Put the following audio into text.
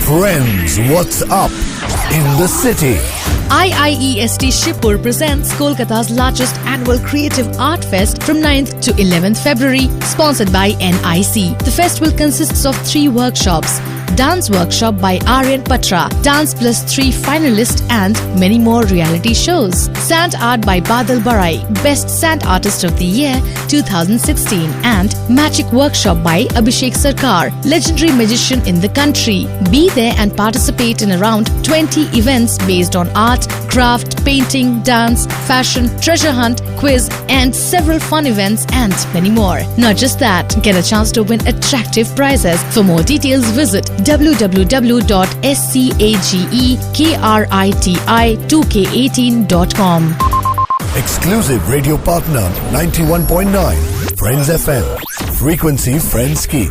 Friends, what's up in the city? IIEST Shibpur presents Kolkata's largest annual creative art fest from 9th to 11th February, sponsored by NIC. The festival consists of 3 workshops: dance workshop by Aryan Patra, Dance Plus 3 finalist, and many more reality shows. Sand art by Badal Barai, Best Sand Artist of the Year 2016, and Magic Workshop by Abhishek Sarkar, legendary magician in the country. Be there and participate in around 20 events based on art, craft, painting, dance, fashion, treasure hunt, quiz, and several fun events and many more. Not just that, get a chance to win attractive prizes. For more details, visit www.scagriti2k18.com. Exclusive radio partner 91.9 Friends FM. Frequency Friends की.